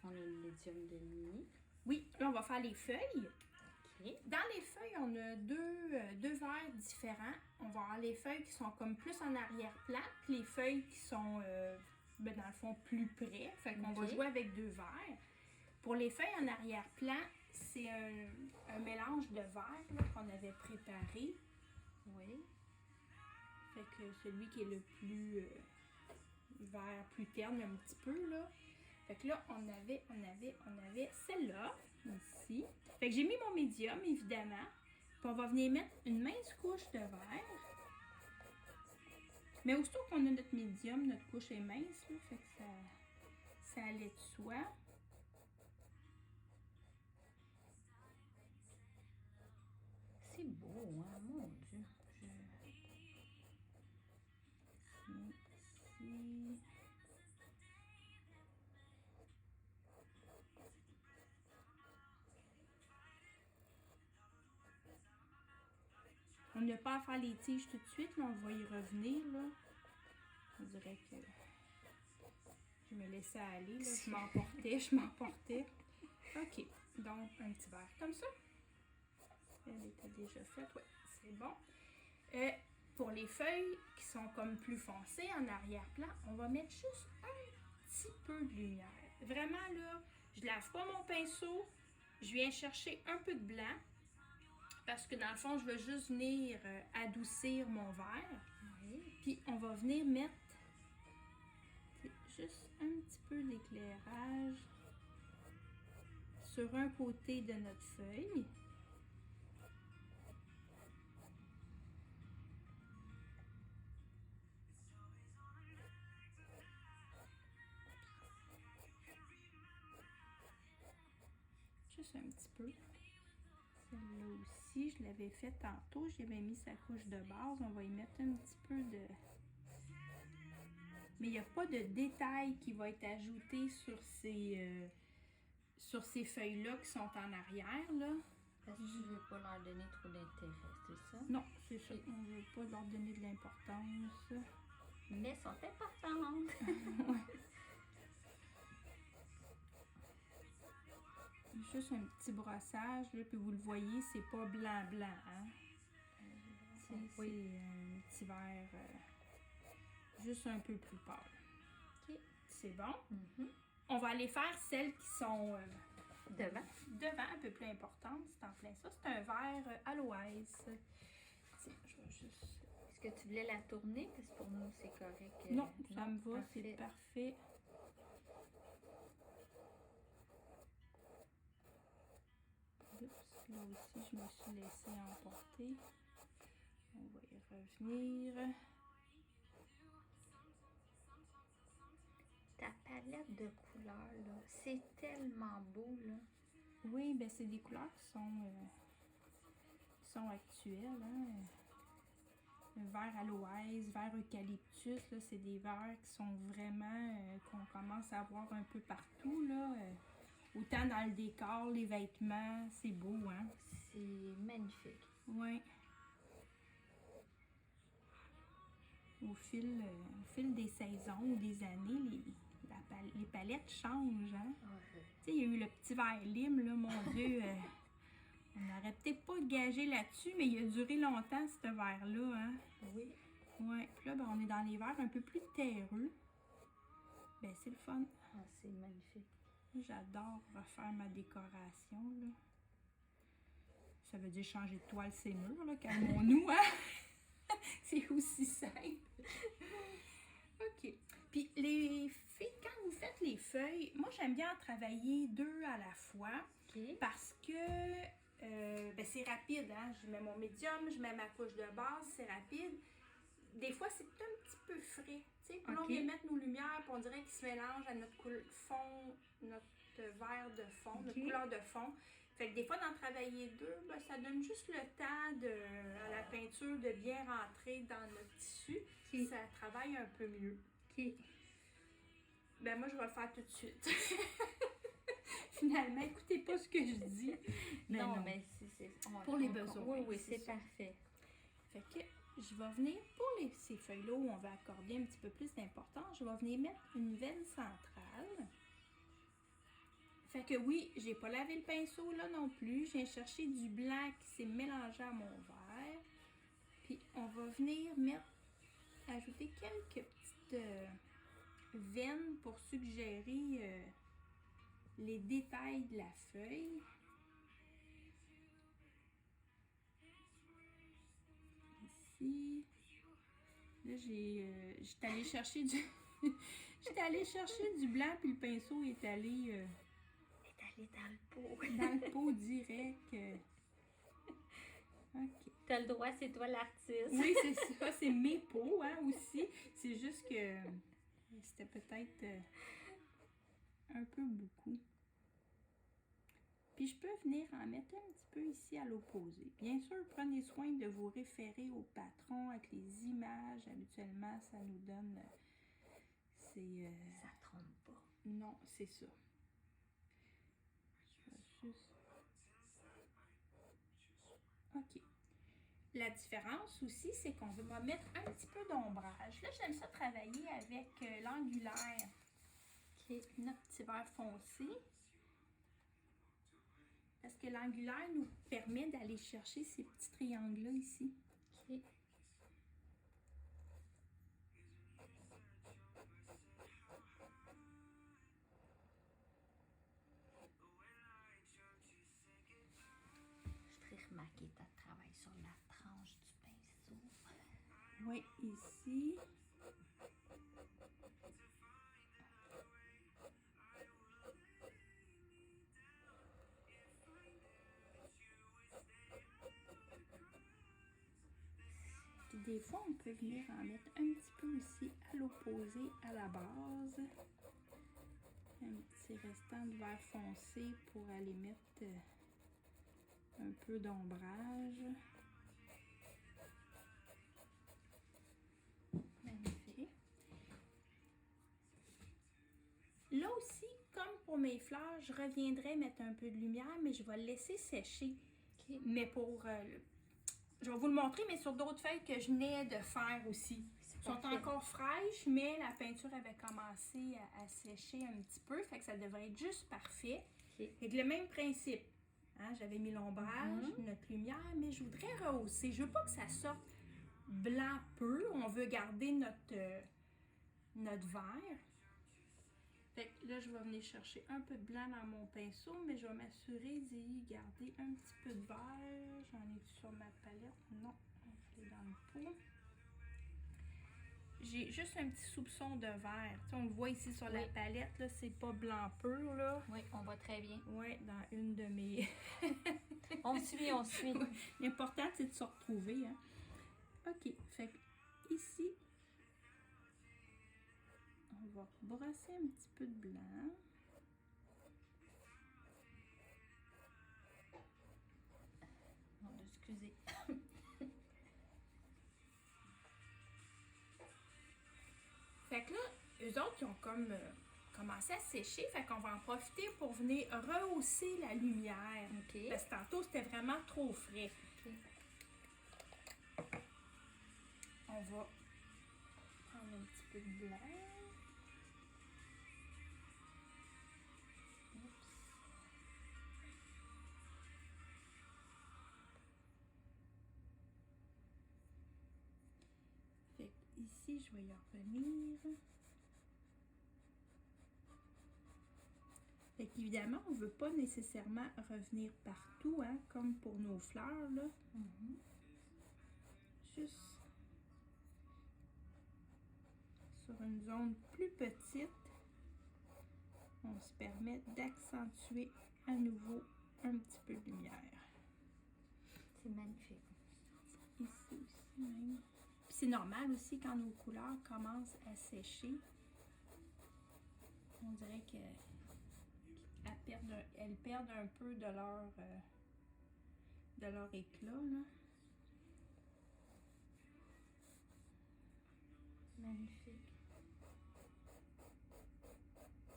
On a une médium de nuit. Oui, là, on va faire les feuilles. OK. Dans les feuilles, on a deux verres différents. On va avoir les feuilles qui sont comme plus en arrière-plan, puis les feuilles qui sont, dans le fond, plus près. Fait qu'on va jouer avec deux verres. Pour les feuilles en arrière-plan, c'est un mélange de verres là, qu'on avait préparé. Oui. Fait que celui qui est le plus vert, plus terne un petit peu, là. Fait que là, on avait celle-là, ici. Fait que j'ai mis mon médium, évidemment. Puis on va venir mettre une mince couche de verre. Mais aussitôt qu'on a notre médium, notre couche est mince, là. Fait que ça allait de soi. C'est beau, hein, mon Dieu. Ici. On n'a pas à faire les tiges tout de suite, là, on va y revenir. Là. On dirait que je me laissais aller, là. Je m'emportais. OK, donc un petit verre comme ça. Elle était déjà faite, oui, c'est bon. Pour les feuilles qui sont comme plus foncées en arrière-plan, on va mettre juste un petit peu de lumière. Vraiment là, je lave pas mon pinceau, je viens chercher un peu de blanc parce que dans le fond, je veux juste venir adoucir mon verre. Oui. Puis on va venir mettre juste un petit peu d'éclairage sur un côté de notre feuille. Juste un petit peu. Celle-là aussi, je l'avais fait tantôt. J'avais mis sa couche de base. On va y mettre un petit peu de... Mais il n'y a pas de détail qui va être ajouté sur ces feuilles-là qui sont en arrière, là. Parce que je ne veux pas leur donner trop d'intérêt, c'est ça? Non, c'est ça. On ne veut pas leur donner de l'importance. Mais elles sont importantes. Juste un petit brossage, là, puis vous le voyez, c'est pas blanc-blanc, hein? C'est un petit vert juste un peu plus pâle. OK. C'est bon. On va aller faire celles qui sont Devant, un peu plus importantes. C'est en plein ça. C'est un vert aloès. Tiens, je vais juste... Est-ce que tu voulais la tourner? Parce que pour nous, c'est correct. Non, ça me va, c'est parfait. Oups, là aussi, je me suis laissée emporter. On va y revenir. Ta palette de couleurs, là, c'est tellement beau, là. Oui, ben c'est des couleurs qui sont actuelles. Hein. Le vert aloès, vert eucalyptus, là, c'est des verts qui sont vraiment, qu'on commence à voir un peu partout, là. Autant dans le décor, les vêtements, c'est beau, hein? C'est magnifique. Oui. Au fil des saisons ou des années, les palettes changent, hein? Ouais. Tu sais, il y a eu le petit vert lime, là, mon Dieu. On n'aurait peut-être pas gagé là-dessus, mais il a duré longtemps, ce vert-là, hein? Oui. Oui. Puis là, ben, on est dans les verts un peu plus terreux. Ben, c'est le fun. Ah, c'est magnifique. J'adore refaire ma décoration, là. Ça veut dire changer de toile ces murs, là, calmons-nous, hein? C'est aussi simple. OK. Puis les filles, quand vous faites les feuilles, moi, j'aime bien en travailler deux à la fois. OK. Parce que ben, c'est rapide, hein? Je mets mon médium, je mets ma couche de base, c'est rapide. Des fois, c'est un petit peu frais. Puis là, on vient mettre nos lumières, puis on dirait qu'ils se mélangent à notre fond, notre vert de fond, notre couleur de fond. Fait que des fois, d'en travailler deux, ben, ça donne juste le temps à la peinture de bien rentrer dans notre tissu. Ça travaille un peu mieux. Ben moi, je vais le faire tout de suite. Finalement, écoutez pas ce que je dis. Non, mais c'est pour les besoins. Oui, c'est parfait. Fait que je vais venir, pour ces feuilles-là où on va accorder un petit peu plus d'importance, je vais venir mettre une veine centrale. Fait que oui, j'ai pas lavé le pinceau là non plus. Je viens chercher du blanc qui s'est mélangé à mon verre. Puis on va venir ajouter quelques petites veines pour suggérer les détails de la feuille. Ici. Là, j'étais allée chercher du... j'étais allée chercher du blanc, puis le pinceau est allé... Allez dans le pot. dans le pot direct. OK. T'as le droit, c'est toi l'artiste. Oui, c'est ça. C'est mes pots, hein, aussi. C'est juste que c'était peut-être un peu beaucoup. Puis je peux venir en mettre un petit peu ici à l'opposé. Bien sûr, prenez soin de vous référer au patron avec les images. Habituellement, ça nous donne... Ça trompe pas. Non, c'est ça. Je vais juste... OK. La différence aussi, c'est qu'on va mettre un petit peu d'ombrage. Là, j'aime ça travailler avec l'angulaire, qui est notre petit vert foncé. Parce que l'angulaire nous permet d'aller chercher ces petits triangles-là ici. OK. Je vais remarquer ta travail sur la tranche du pinceau. Oui, ici. Puis des fois, on peut venir en mettre un petit peu aussi à l'opposé, à la base. Un petit restant de vert foncé pour aller mettre un peu d'ombrage. Magnifique. Là aussi, comme pour mes fleurs, je reviendrai mettre un peu de lumière, mais je vais le laisser sécher. OK. Mais pour... je vais vous le montrer, mais sur d'autres feuilles que je venais de faire aussi. Elles sont parfait. encore fraîches, mais la peinture avait commencé à sécher un petit peu. Fait que ça devrait être juste parfait. OK. Avec le même principe. Hein, j'avais mis l'ombrage, notre lumière, mais je voudrais rehausser. Je veux pas que ça sorte blanc peu. On veut garder notre vert. Fait que là, je vais venir chercher un peu de blanc dans mon pinceau, mais je vais m'assurer d'y garder un petit peu de vert. J'en ai sur ma palette. Non, on fait dans le pot. J'ai juste un petit soupçon de vert. Tu sais, on le voit ici sur la palette, là, c'est pas blanc pur, là. Oui, on voit très bien. Oui, dans une de mes... On suit, on suit. L'important, c'est de se retrouver, hein. OK, fait que ici, on va brosser un petit peu de blanc. Non, excusez. Fait que là, eux autres, ils ont comme commencé à sécher. Fait qu'on va en profiter pour venir rehausser la lumière. OK. Parce que tantôt, c'était vraiment trop frais. OK. On va prendre un petit peu de blanc. Oups. Fait que ici, je vais y revenir. Fait qu'évidemment, on ne veut pas nécessairement revenir partout, hein, comme pour nos fleurs, là. Juste sur une zone plus petite, on se permet d'accentuer à nouveau un petit peu de lumière. C'est magnifique. Ici aussi même. Puis c'est normal aussi quand nos couleurs commencent à sécher. On dirait qu'elles perdent un peu de leur éclat, là. Magnifique.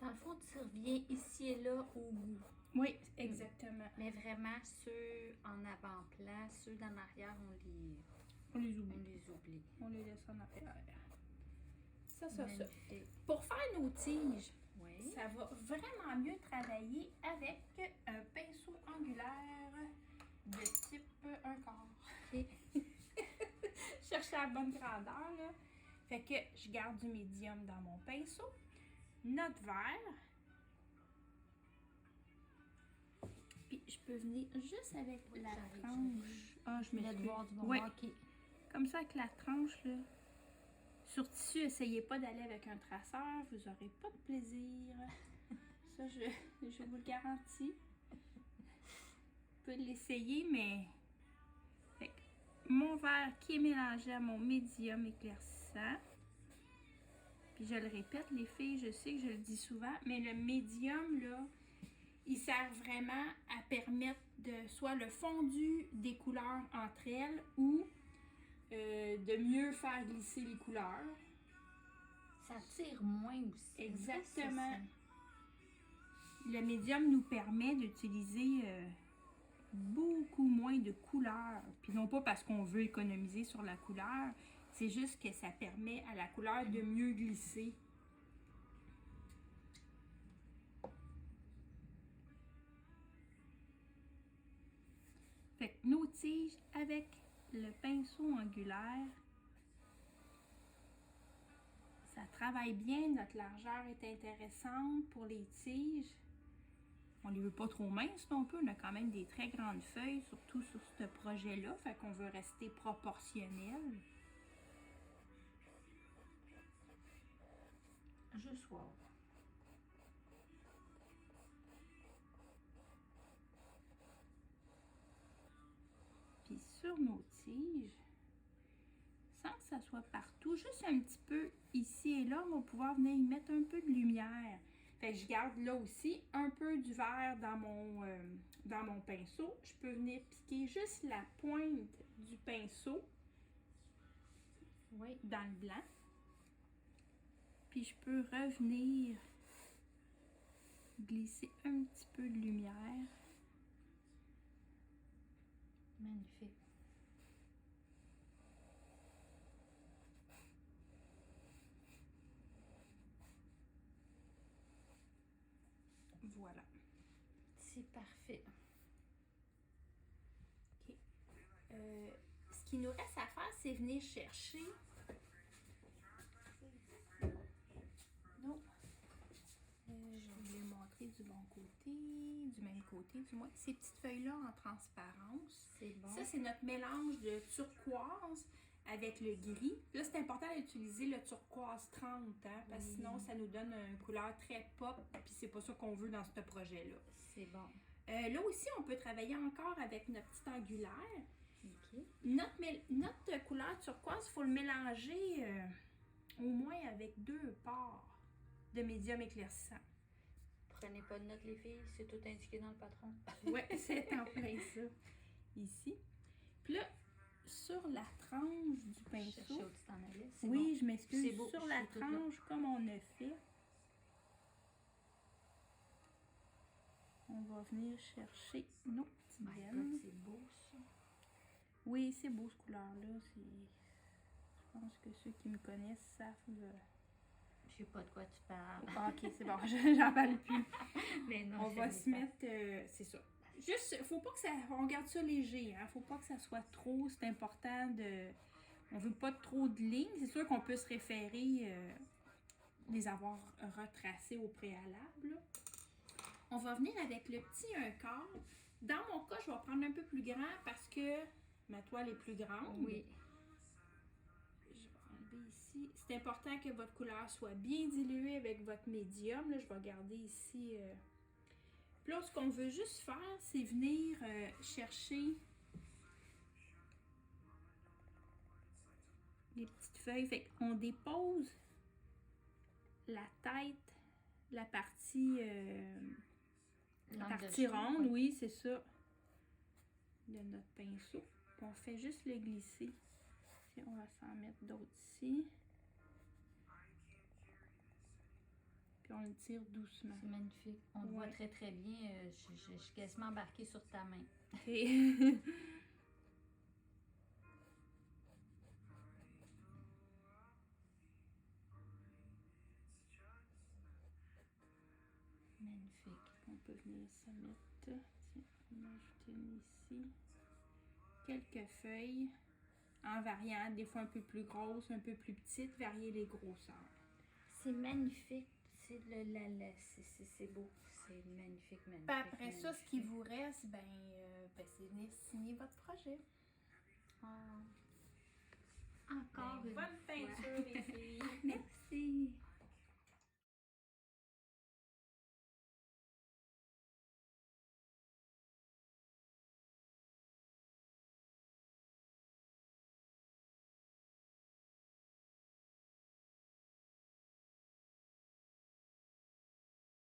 Dans le fond, tu reviens ici et là au goût. Oui, exactement. Mais vraiment, ceux en avant-plan, ceux d'en arrière, On les oublie. on les oublie. On les laisse en arrière. Ça. Magnifique. Pour faire nos tiges, Oui. ça va vraiment mieux travailler avec un pinceau angulaire de type 1/4. Ok. Je cherche la bonne grandeur, là. Fait que je garde du médium dans mon pinceau. Notre verre. Puis je peux venir juste avec la j'arrive, tranche. Ah, je voulais te m'excuse. voir du bon Ouais, ok. comme ça avec la tranche, là. Sur tissu, essayez pas d'aller avec un traceur, vous aurez pas de plaisir. Ça, je vous le garantis. Vous pouvez l'essayer, mais... Fait que mon verre qui est mélangé à mon médium éclaircissant. Puis je le répète, les filles, je sais que je le dis souvent, mais le médium, là, il sert vraiment à permettre de soit le fondu des couleurs entre elles ou de mieux faire glisser les couleurs. Ça tire moins aussi. Exactement. Le médium nous permet d'utiliser beaucoup moins de couleurs. Puis non pas parce qu'on veut économiser sur la couleur, c'est juste que ça permet à la couleur de mieux glisser. Fait que nos tiges avec le pinceau angulaire, ça travaille bien, notre largeur est intéressante pour les tiges. On les veut pas trop minces non plus, on a quand même des très grandes feuilles, surtout sur ce projet-là, fait qu'on veut rester proportionnel. Juste wow. Puis sur nos tiges, sans que ça soit partout, juste un petit peu ici et là, on va pouvoir venir y mettre un peu de lumière. Fait que je garde là aussi un peu du vert dans mon pinceau. Je peux venir piquer juste la pointe du pinceau Oui. dans le blanc. Puis je peux revenir glisser un petit peu de lumière. Magnifique. Voilà. C'est parfait. OK. Ce qu'il nous reste à faire, c'est venir chercher. Non. Je vais les montrer du bon côté, du même côté du moins. Ces petites feuilles-là en transparence. C'est bon. Ça, c'est notre mélange de turquoise avec le gris. Là, c'est important d'utiliser le turquoise 30, hein, parce que sinon, ça nous donne une couleur très pop, puis c'est pas ça qu'on veut dans ce projet-là. C'est bon. Là aussi, on peut travailler encore avec notre petit angulaire. Ok. Notre couleur turquoise, il faut le mélanger au moins avec 2 parts de médium éclaircissant. Prenez pas de notes, les filles, c'est tout indiqué dans le patron. Ouais, c'est en plein ça. Ici. Puis là, sur la tranche du Je pinceau. cherchais où tu t'en allais. C'est Oui, bon. je m'excuse. C'est beau, Sur je la suis toute là. tranche, comme on a fait, on va venir chercher nos petites My veines. God, c'est beau ça. Oui, c'est beau ce couleur-là. Je pense que ceux qui me connaissent savent. Je sais pas de quoi tu parles. Ah, ok, c'est bon, j'en parle plus. Mais non, On je va sais se pas. mettre, c'est ça. Juste, faut pas que ça, on garde ça léger, hein. Faut pas que ça soit trop, c'est important de, on veut pas trop de lignes. C'est sûr qu'on peut se référer, les avoir retracées au préalable, là. On va venir avec le petit 1/4. Dans mon cas, je vais prendre un peu plus grand parce que ma toile est plus grande. Oui. Je vais enlever ici. C'est important que votre couleur soit bien diluée avec votre médium. Là, je vais garder ici. Puis là, ce qu'on veut juste faire, c'est venir chercher les petites feuilles. Fait qu'on dépose la tête, la partie, ronde, oui, c'est ça, de notre pinceau. Puis on fait juste le glisser. Puis on va s'en mettre d'autres ici. Puis on le tire doucement. C'est magnifique. On te voit très très bien. Je suis quasiment embarquée sur ta main. Ok. On peut venir se mettre. Tiens, on va ajouter une ici. Quelques feuilles en variant, des fois un peu plus grosses, un peu plus petites, varier les grosseurs. C'est magnifique. C'est c'est beau. C'est magnifique, magnifique. Puis après ça, ce magnifique. qui vous reste, c'est venir signer votre projet. Encore une Bonne fois. peinture, les filles! Mais